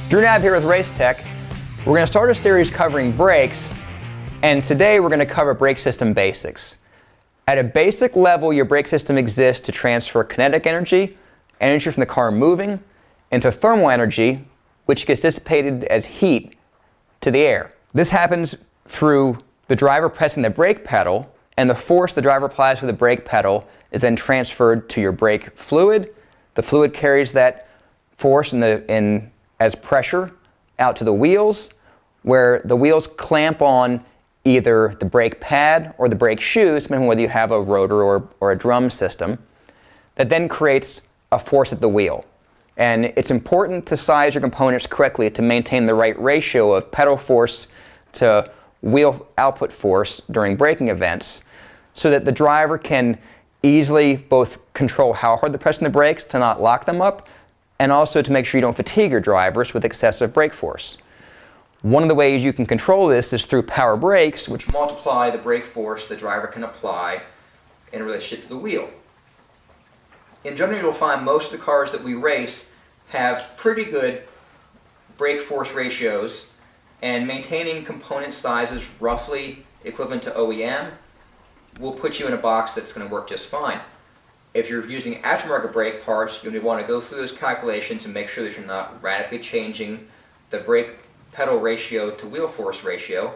Nabb here with RaceTech. We're going to start a series covering brakes, and today we're going to cover brake system basics. At a basic level, your brake system exists to transfer kinetic energy, energy from the car moving, into thermal energy, which gets dissipated as heat to the air. This happens through the driver pressing the brake pedal, and the force the driver applies to the brake pedal is then transferred to your brake fluid. The fluid carries that force as pressure out to the wheels, where the wheels clamp on either the brake pad or the brake shoes, depending on whether you have a rotor or a drum system, that then creates a force at the wheel. And it's important to size your components correctly to maintain the right ratio of pedal force to wheel output force during braking events, so that the driver can easily both control how hard they're pressing the brakes to not lock them up, and also to make sure you don't fatigue your drivers with excessive brake force. One of the ways you can control this is through power brakes, which multiply the brake force the driver can apply in relationship to the wheel. In general, you'll find most of the cars that we race have pretty good brake force ratios, and maintaining component sizes roughly equivalent to OEM will put you in a box that's going to work just fine. If you're using aftermarket brake parts, you'll want to go through those calculations and make sure that you're not radically changing the brake pedal ratio to wheel force ratio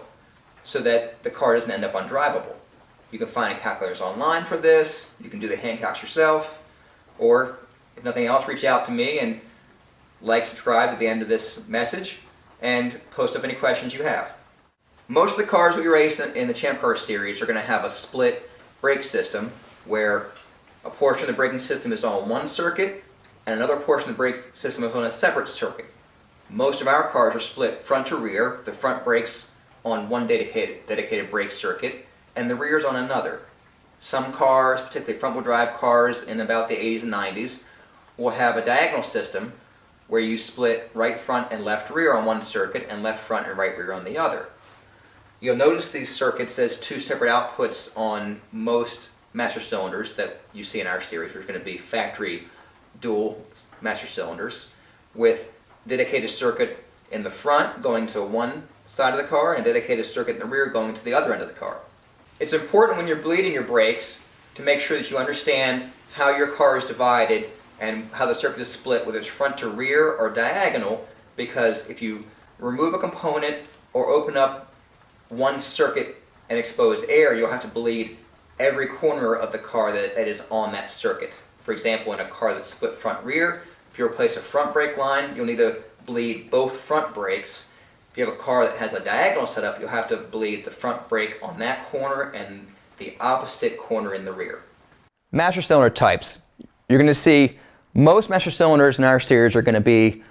so that the car doesn't end up undrivable. You can find calculators online for this, you can do the hand calcs yourself, or if nothing else, reach out to me and subscribe at the end of this message and post up any questions you have. Most of the cars we race in the Champ Car series are going to have a split brake system where a portion of the braking system is on one circuit and another portion of the brake system is on a separate circuit. Most of our cars are split front to rear, the front brakes on one dedicated brake circuit and the rear's on another. Some cars, particularly front-wheel drive cars in about the 80s and 90s, will have a diagonal system where you split right front and left rear on one circuit and left front and right rear on the other. You'll notice these circuits as two separate outputs on most master cylinders that you see in our series, which are going to be factory dual master cylinders with dedicated circuit in the front going to one side of the car and dedicated circuit in the rear going to the other end of the car. It's important when you're bleeding your brakes to make sure that you understand how your car is divided and how the circuit is split, whether it's front to rear or diagonal, because if you remove a component or open up one circuit and expose air, you'll have to bleed every corner of the car that is on that circuit. For example, in a car that's split front rear, if you replace a front brake line, you'll need to bleed both front brakes. If you have a car that has a diagonal setup, you'll have to bleed the front brake on that corner and the opposite corner in the rear. Master cylinder types. You're going to see most master cylinders in our series are going to be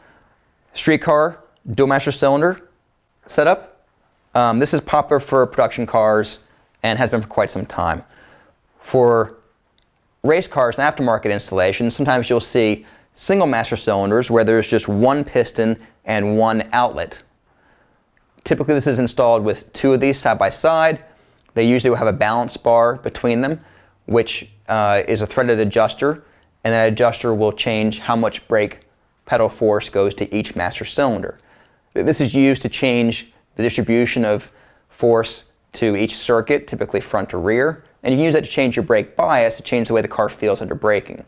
street car, dual master cylinder setup. This is popular for production cars and has been for quite some time. For race cars and aftermarket installations, sometimes you'll see single master cylinders where there's just one piston and one outlet. Typically this is installed with two of these side by side. They usually will have a balance bar between them, which is a threaded adjuster, and that adjuster will change how much brake pedal force goes to each master cylinder. This is used to change the distribution of force to each circuit, typically front to rear, and you can use that to change your brake bias to change the way the car feels under braking.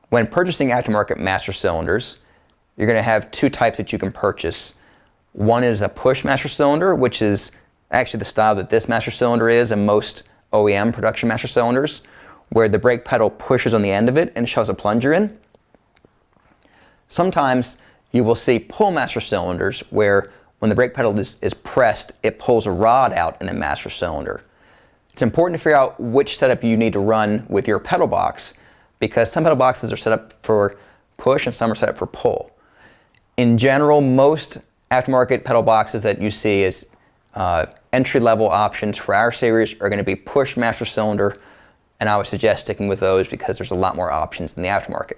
When purchasing aftermarket master cylinders, you're going to have two types that you can purchase. One is a push master cylinder, which is actually the style that this master cylinder is and most OEM production master cylinders, where the brake pedal pushes on the end of it and shoves a plunger in. Sometimes you will see pull master cylinders where when the brake pedal is pressed, it pulls a rod out in a master cylinder. It's important to figure out which setup you need to run with your pedal box, because some pedal boxes are set up for push and some are set up for pull. In general, most aftermarket pedal boxes that you see as entry-level options for our series are going to be push master cylinder, and I would suggest sticking with those because there's a lot more options in the aftermarket.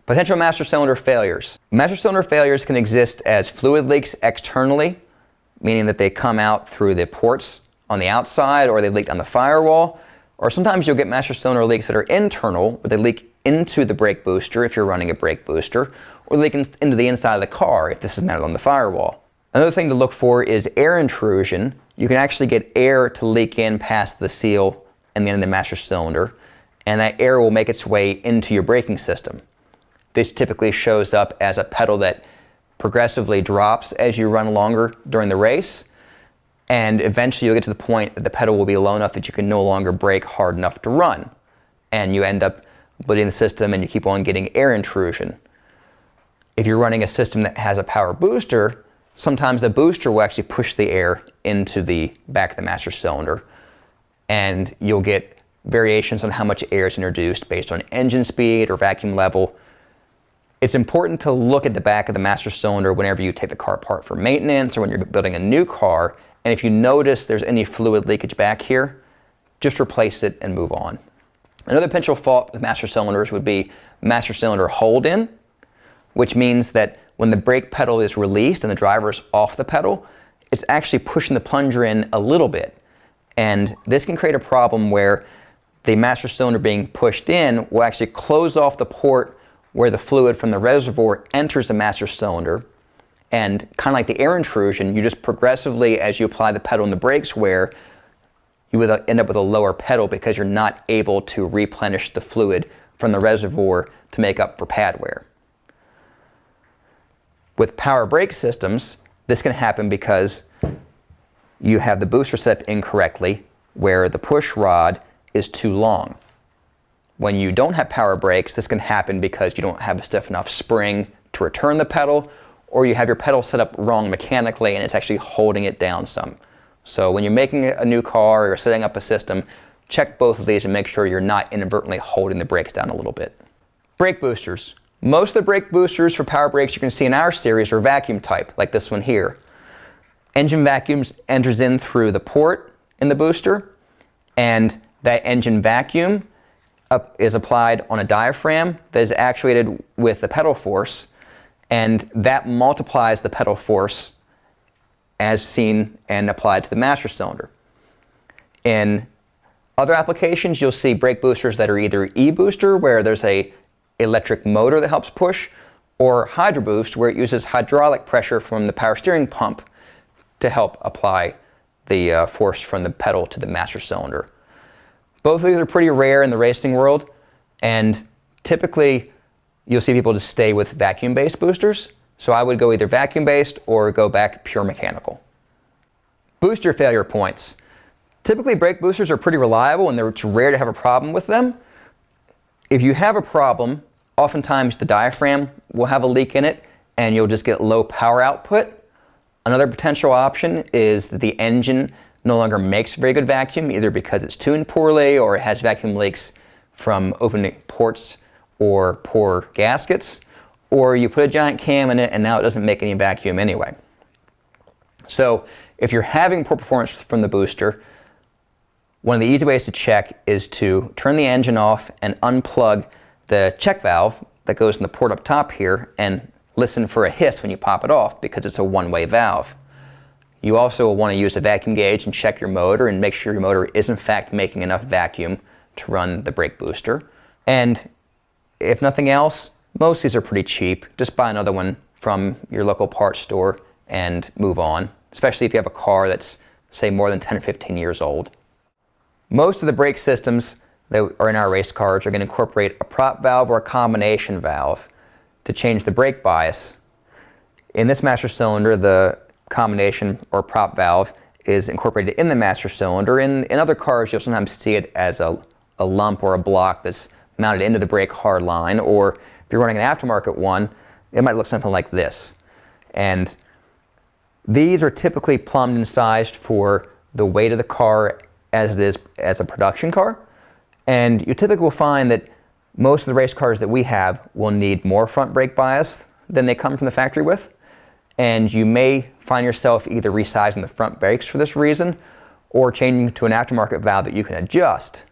Potential master cylinder failures. Master cylinder failures can exist as fluid leaks externally, meaning that they come out through the ports on the outside or they leak on the firewall, or sometimes you'll get master cylinder leaks that are internal, where they leak into the brake booster if you're running a brake booster, or leak into the inside of the car if this is mounted on the firewall. Another thing to look for is air intrusion. You can actually get air to leak in past the seal and the end of the master cylinder, and that air will make its way into your braking system. This typically shows up as a pedal that progressively drops as you run longer during the race, and eventually you'll get to the point that the pedal will be low enough that you can no longer brake hard enough to run, and you end up bleeding the system and you keep on getting air intrusion. If you're running a system that has a power booster, sometimes the booster will actually push the air into the back of the master cylinder, and you'll get variations on how much air is introduced based on engine speed or vacuum level. It's important to look at the back of the master cylinder whenever you take the car apart for maintenance or when you're building a new car, and if you notice there's any fluid leakage back here, just replace it and move on. Another potential fault with master cylinders would be master cylinder hold-in, which means that when the brake pedal is released and the driver is off the pedal, it's actually pushing the plunger in a little bit. And this can create a problem where the master cylinder being pushed in will actually close off the port where the fluid from the reservoir enters the master cylinder. And kind of like the air intrusion, you just progressively, as you apply the pedal and the brakes wear, you would end up with a lower pedal because you're not able to replenish the fluid from the reservoir to make up for pad wear. With power brake systems, this can happen because you have the booster set up incorrectly, where the push rod is too long. When you don't have power brakes, this can happen because you don't have a stiff enough spring to return the pedal, or you have your pedal set up wrong mechanically and it's actually holding it down some. So when you're making a new car or setting up a system, check both of these and make sure you're not inadvertently holding the brakes down a little bit. Brake boosters. Most of the brake boosters for power brakes you can see in our series are vacuum type, like this one here. Engine vacuum enters in through the port in the booster, and that engine vacuum is applied on a diaphragm that is actuated with the pedal force, and that multiplies the pedal force as seen and applied to the master cylinder. In other applications, you'll see brake boosters that are either e-booster, where there's a electric motor that helps push, or hydro boost, where it uses hydraulic pressure from the power steering pump to help apply the force from the pedal to the master cylinder. Both of these are pretty rare in the racing world, and typically you'll see people just stay with vacuum-based boosters. So I would go either vacuum-based or go back pure mechanical. Booster failure points. Typically brake boosters are pretty reliable and it's rare to have a problem with them. If you have a problem, oftentimes the diaphragm will have a leak in it and you'll just get low power output. Another potential option is that the engine no longer makes very good vacuum, either because it's tuned poorly or it has vacuum leaks from open ports or poor gaskets, or you put a giant cam in it and now it doesn't make any vacuum anyway. So if you're having poor performance from the booster, one of the easy ways to check is to turn the engine off and unplug the check valve that goes in the port up top here and listen for a hiss when you pop it off, because it's a one-way valve. You also will want to use a vacuum gauge and check your motor and make sure your motor is in fact making enough vacuum to run the brake booster. And if nothing else, most of these are pretty cheap. Just buy another one from your local parts store and move on, especially if you have a car that's, say, more than 10 or 15 years old. Most of the brake systems that are in our race cars are going to incorporate a prop valve or a combination valve to change the brake bias. In this master cylinder, the combination or prop valve is incorporated in the master cylinder. In other cars, you'll sometimes see it as a lump or a block that's mounted into the brake hard line, or if you're running an aftermarket one, it might look something like this. And these are typically plumbed and sized for the weight of the car as it is as a production car. And you typically will find that most of the race cars that we have will need more front brake bias than they come from the factory with. And you may find yourself either resizing the front brakes for this reason or changing to an aftermarket valve that you can adjust.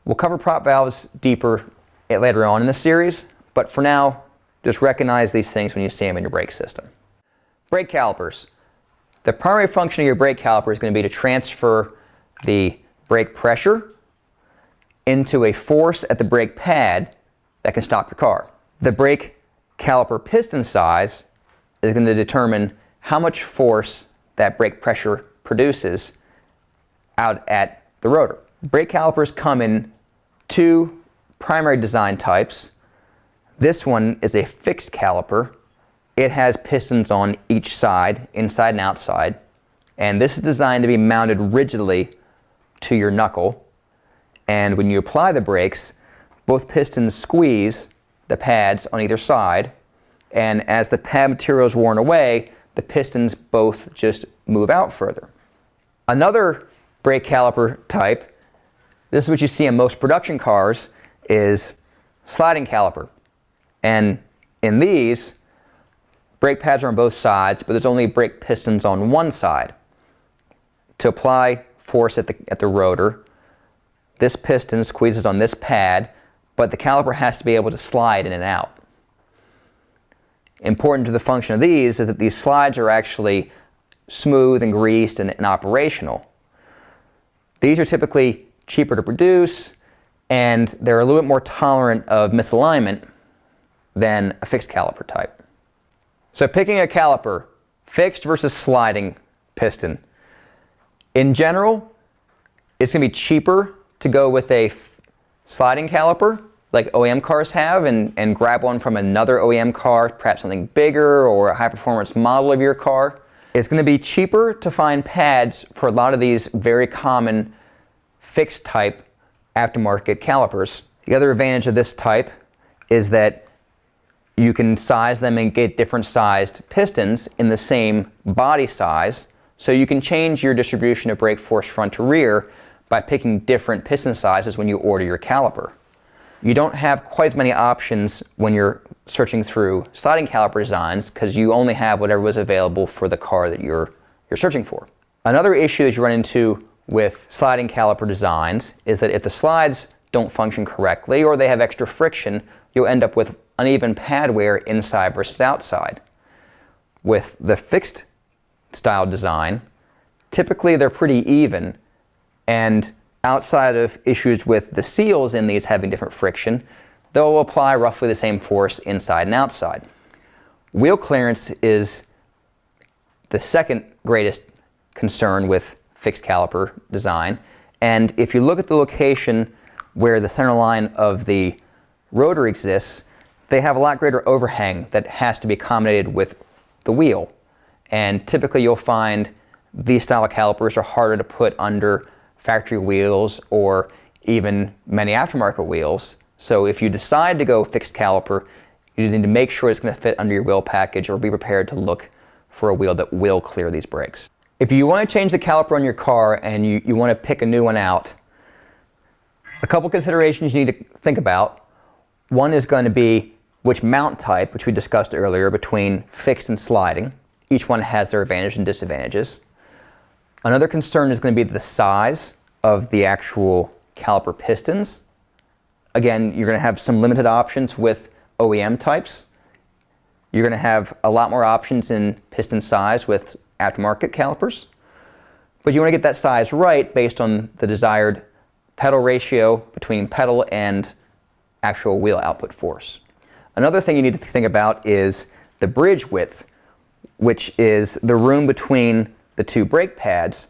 We'll cover prop valves deeper later on in the series, but for now, just recognize these things when you see them in your brake system. Brake calipers. The primary function of your brake caliper is going to be to transfer the brake pressure into a force at the brake pad that can stop your car. The brake caliper piston size is going to determine how much force that brake pressure produces out at the rotor. Brake calipers come in two primary design types. This one is a fixed caliper. It has pistons on each side, inside and outside, and this is designed to be mounted rigidly to your knuckle. And when you apply the brakes, both pistons squeeze the pads on either side, and as the pad material is worn away, the pistons both just move out further. Another brake caliper type, this is what you see in most production cars, is sliding caliper. And in these, brake pads are on both sides, but there's only brake pistons on one side. To apply force at the rotor, this piston squeezes on this pad, but the caliper has to be able to slide in and out. Important to the function of these is that these slides are actually smooth and greased and operational. These are typically cheaper to produce, and they're a little bit more tolerant of misalignment than a fixed caliper type. So picking a caliper, fixed versus sliding piston. In general, it's going to be cheaper to go with a sliding caliper like OEM cars have and grab one from another OEM car, perhaps something bigger or a high performance model of your car. It's going to be cheaper to find pads for a lot of these very common fixed type aftermarket calipers. The other advantage of this type is that you can size them and get different sized pistons in the same body size, so you can change your distribution of brake force front to rear by picking different piston sizes when you order your caliper. You don't have quite as many options when you're searching through sliding caliper designs because you only have whatever was available for the car that you're searching for. Another issue that you run into with sliding caliper designs is that if the slides don't function correctly or they have extra friction, you'll end up with uneven pad wear inside versus outside. With the fixed style design, typically they're pretty even, and outside of issues with the seals in these having different friction, they'll apply roughly the same force inside and outside. Wheel clearance is the second greatest concern with fixed caliper design, and if you look at the location where the center line of the rotor exists, they have a lot greater overhang that has to be accommodated with the wheel. And typically you'll find these style of calipers are harder to put under factory wheels or even many aftermarket wheels. So if you decide to go fixed caliper, you need to make sure it's going to fit under your wheel package or be prepared to look for a wheel that will clear these brakes. If you want to change the caliper on your car and you want to pick a new one out, a couple considerations you need to think about. One is going to be which mount type, which we discussed earlier, between fixed and sliding. Each one has their advantages and disadvantages. Another concern is going to be the size of the actual caliper pistons. Again, you're going to have some limited options with OEM types. You're going to have a lot more options in piston size with aftermarket calipers. But you want to get that size right based on the desired pedal ratio between pedal and actual wheel output force. Another thing you need to think about is the bridge width, which is the room between the two brake pads,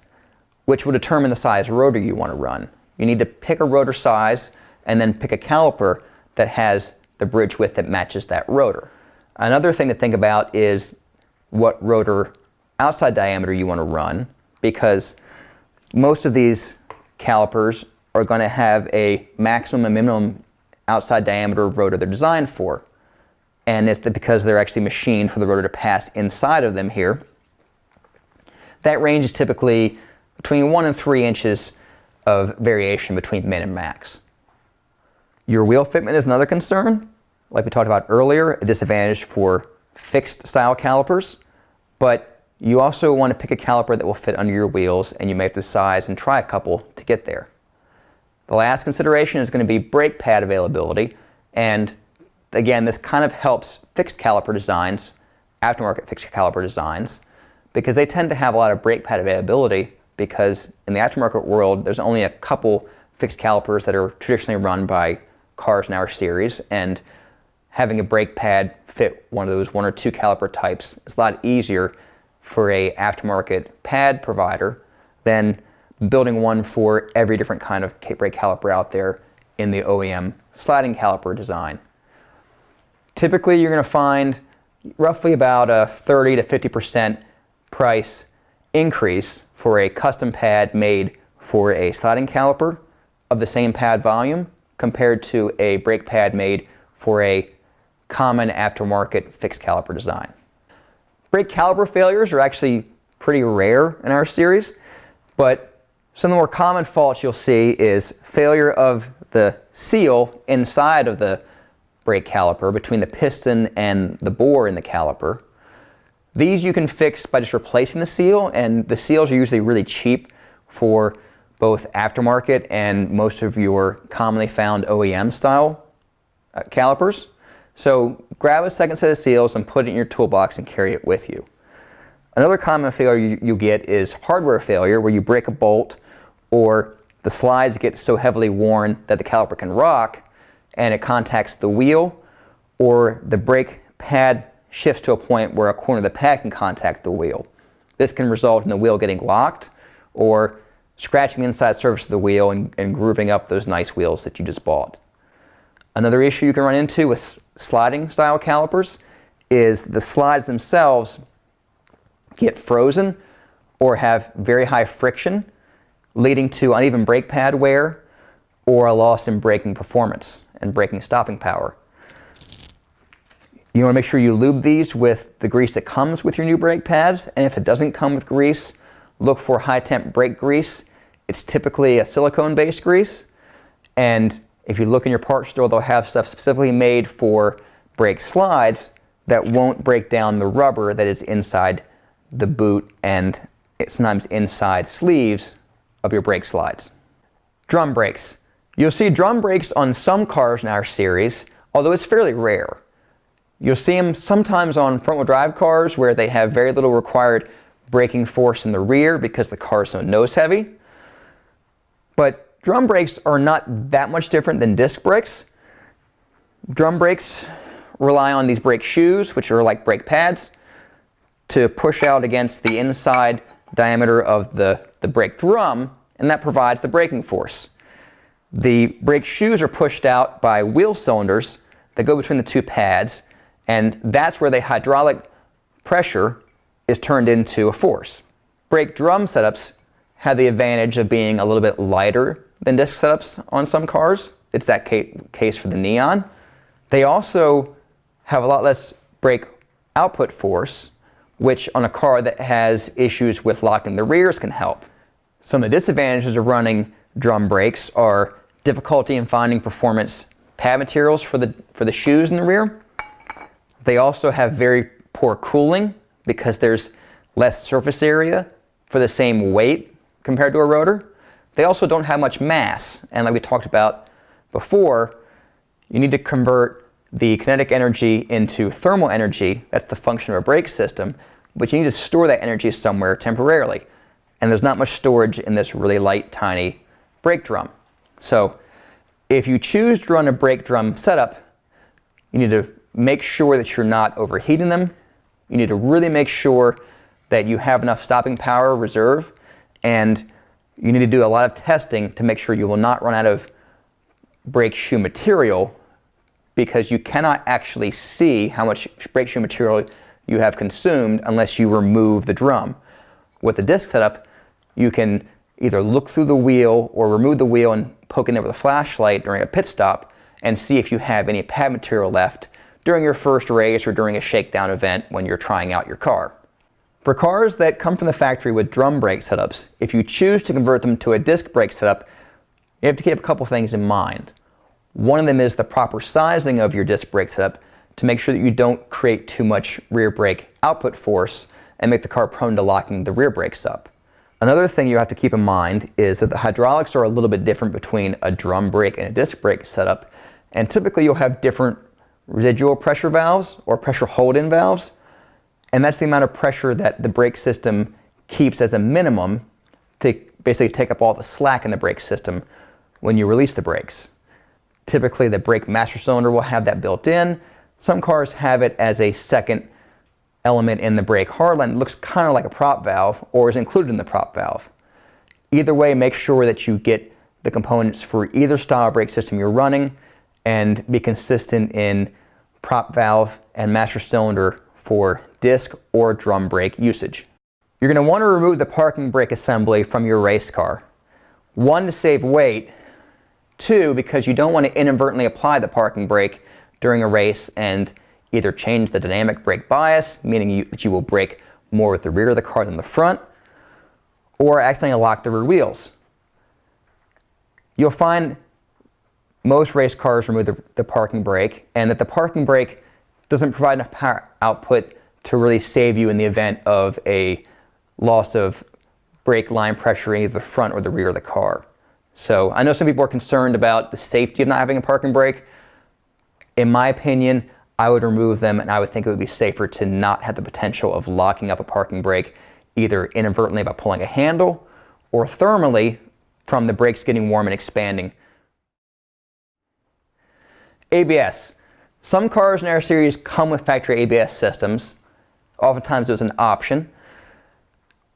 which will determine the size rotor you want to run. You need to pick a rotor size and then pick a caliper that has the bridge width that matches that rotor. Another thing to think about is what rotor outside diameter you want to run, because most of these calipers are going to have a maximum and minimum outside diameter rotor they're designed for. And it's because they're actually machined for the rotor to pass inside of them here. That range is typically between 1 and 3 inches of variation between min and max. Your wheel fitment is another concern. Like we talked about earlier, a disadvantage for fixed style calipers, but you also want to pick a caliper that will fit under your wheels, and you may have to size and try a couple to get there. The last consideration is going to be brake pad availability, and again, this kind of helps fixed caliper designs, aftermarket fixed caliper designs, because they tend to have a lot of brake pad availability, because in the aftermarket world, there's only a couple fixed calipers that are traditionally run by cars in our series, and having a brake pad fit one of those 1 or 2 caliper types is a lot easier for a aftermarket pad provider than building one for every different kind of brake caliper out there in the OEM sliding caliper design. Typically, you're going to find roughly about a 30 to 50% price increase for a custom pad made for a sliding caliper of the same pad volume compared to a brake pad made for a common aftermarket fixed caliper design. Brake caliper failures are actually pretty rare in our series, but some of the more common faults you'll see is failure of the seal inside of the brake caliper between the piston and the bore in the caliper. These you can fix by just replacing the seal, and the seals are usually really cheap for both aftermarket and most of your commonly found OEM style calipers. So grab a second set of seals and put it in your toolbox and carry it with you. Another common failure you get is hardware failure, where you break a bolt or the slides get so heavily worn that the caliper can rock and it contacts the wheel, or the brake pad shifts to a point where a corner of the pad can contact the wheel. This can result in the wheel getting locked or scratching the inside surface of the wheel and grooving up those nice wheels that you just bought. Another issue you can run into with sliding style calipers is the slides themselves get frozen or have very high friction, leading to uneven brake pad wear or a loss in braking performance and braking stopping power. You want to make sure you lube these with the grease that comes with your new brake pads, and if it doesn't come with grease, look for high temp brake grease. It's typically a silicone based grease, and if you look in your parts store, they'll have stuff specifically made for brake slides that won't break down the rubber that is inside the boot and sometimes inside sleeves of your brake slides. Drum brakes. You'll see drum brakes on some cars in our series, although it's fairly rare. You'll see them sometimes on front-wheel drive cars where they have very little required braking force in the rear because the car is so nose heavy. But drum brakes are not that much different than disc brakes. Drum brakes rely on these brake shoes, which are like brake pads, to push out against the inside diameter of the brake drum, and that provides the braking force. The brake shoes are pushed out by wheel cylinders that go between the two pads, and that's where the hydraulic pressure is turned into a force. Brake drum setups have the advantage of being a little bit lighter than disc setups on some cars. It's that case for the Neon. They also have a lot less brake output force, which on a car that has issues with locking the rears can help. Some of the disadvantages of running drum brakes are difficulty in finding performance pad materials for the shoes in the rear. They also have very poor cooling because there's less surface area for the same weight compared to a rotor. They also don't have much mass, and like we talked about before, you need to convert the kinetic energy into thermal energy. That's the function of a brake system, but you need to store that energy somewhere temporarily. And there's not much storage in this really light, tiny brake drum. So if you choose to run a brake drum setup, you need to make sure that you're not overheating them. You need to really make sure that you have enough stopping power reserve, and you need to do a lot of testing to make sure you will not run out of brake shoe material, because you cannot actually see how much brake shoe material you have consumed unless you remove the drum. With the disc setup, you can either look through the wheel or remove the wheel and poke in there with a flashlight during a pit stop and see if you have any pad material left during your first race or during a shakedown event when you're trying out your car. For cars that come from the factory with drum brake setups, if you choose to convert them to a disc brake setup, you have to keep a couple things in mind. One of them is the proper sizing of your disc brake setup to make sure that you don't create too much rear brake output force and make the car prone to locking the rear brakes up. Another thing you have to keep in mind is that the hydraulics are a little bit different between a drum brake and a disc brake setup, and typically you'll have different residual pressure valves or pressure hold-in valves, and that's the amount of pressure that the brake system keeps as a minimum to basically take up all the slack in the brake system when you release the brakes. Typically the brake master cylinder will have that built in. Some cars have it as a second element in the brake hardline. It looks kind of like a prop valve or is included in the prop valve. Either way, make sure that you get the components for either style brake system you're running and be consistent in prop valve and master cylinder for disc or drum brake usage. You're going to want to remove the parking brake assembly from your race car. 1, to save weight. 2, because you don't want to inadvertently apply the parking brake during a race and either change the dynamic brake bias, meaning that you will brake more with the rear of the car than the front, or accidentally lock the rear wheels. You'll find most race cars remove the parking brake, and that the parking brake doesn't provide enough power output to really save you in the event of a loss of brake line pressure in either the front or the rear of the car. So I know some people are concerned about the safety of not having a parking brake. In my opinion, I would remove them, and I would think it would be safer to not have the potential of locking up a parking brake, either inadvertently by pulling a handle or thermally from the brakes getting warm and expanding. ABS. Some cars in our series come with factory ABS systems. Oftentimes it was an option.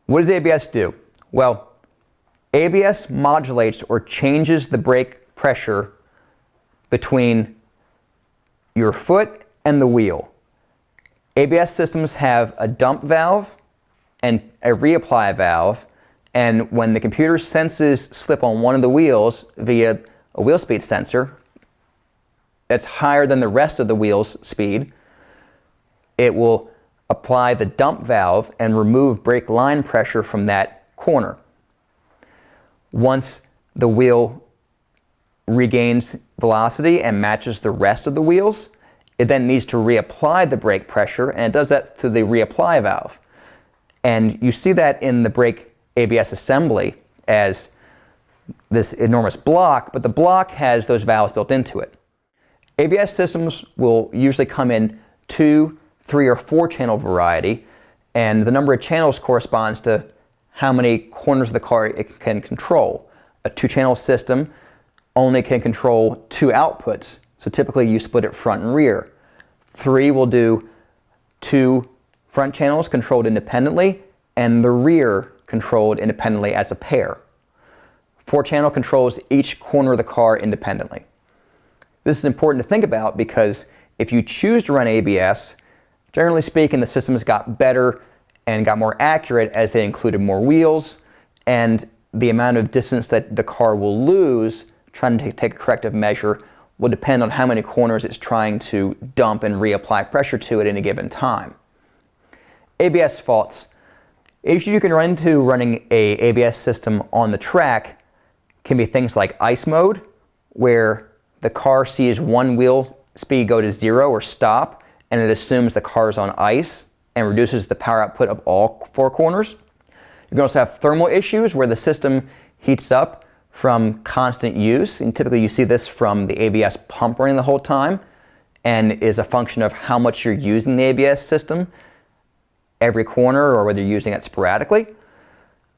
What does ABS do? Well, ABS modulates or changes the brake pressure between your foot and the wheel. ABS systems have a dump valve and a reapply valve, and when the computer senses slip on one of the wheels via a wheel speed sensor that's higher than the rest of the wheel's speed, it will apply the dump valve and remove brake line pressure from that corner. Once the wheel regains velocity and matches the rest of the wheels, it then needs to reapply the brake pressure, and it does that through the reapply valve. And you see that in the brake ABS assembly as this enormous block, but the block has those valves built into it. ABS systems will usually come in 2, 3, or 4 channel variety, and the number of channels corresponds to how many corners of the car it can control. A 2-channel system only can control 2 outputs, so typically you split it front and rear. 3 will do 2 front channels controlled independently and the rear controlled independently as a pair. 4-channel controls each corner of the car independently. This is important to think about because if you choose to run ABS, generally speaking, the systems got better and got more accurate as they included more wheels, and the amount of distance that the car will lose trying to take a corrective measure will depend on how many corners it's trying to dump and reapply pressure to at any given time. ABS faults. Issues you can run into running a ABS system on the track can be things like ice mode, where the car sees one wheel speed go to 0 or stop, and it assumes the car is on ice and reduces the power output of all 4 corners. You can also have thermal issues where the system heats up from constant use, and typically you see this from the ABS pump running the whole time, and is a function of how much you're using the ABS system every corner or whether you're using it sporadically.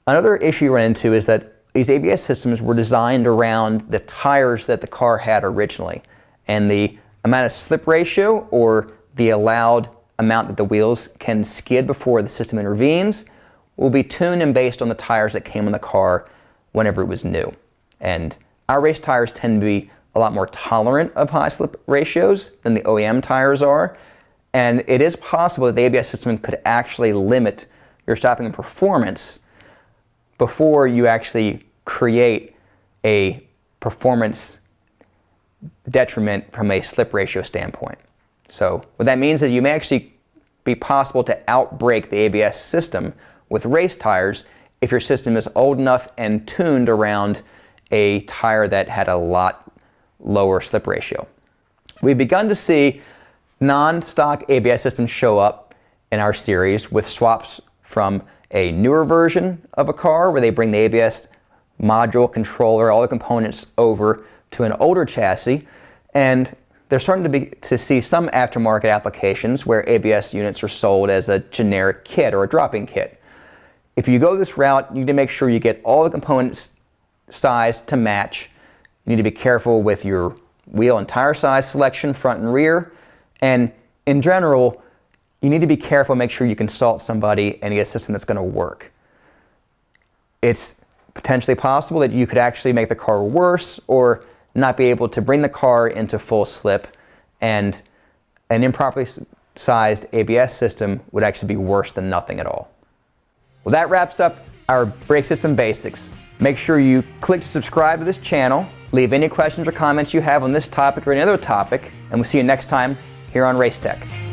Another issue you run into is that these ABS systems were designed around the tires that the car had originally, and the amount of slip ratio or the allowed amount that the wheels can skid before the system intervenes will be tuned and based on the tires that came in the car whenever it was new. And our race tires tend to be a lot more tolerant of high slip ratios than the OEM tires are, and it is possible that the ABS system could actually limit your stopping performance before you actually create a performance detriment from a slip ratio standpoint. So what that means is you may actually be possible to outbrake the ABS system with race tires if your system is old enough and tuned around a tire that had a lot lower slip ratio. We've begun to see non-stock ABS systems show up in our series with swaps from a newer version of a car where they bring the ABS module, controller, all the components over to an older chassis, and they're starting to see some aftermarket applications where ABS units are sold as a generic kit or a drop-in kit. If you go this route, you need to make sure you get all the components sized to match. You need to be careful with your wheel and tire size selection, front and rear. And in general, you need to be careful, make sure you consult somebody and get a system that's going to work. It's potentially possible that you could actually make the car worse or not be able to bring the car into full slip, and an improperly sized ABS system would actually be worse than nothing at all. Well, that wraps up our brake system basics. Make sure you click to subscribe to this channel, leave any questions or comments you have on this topic or any other topic, and we'll see you next time here on RaceTech.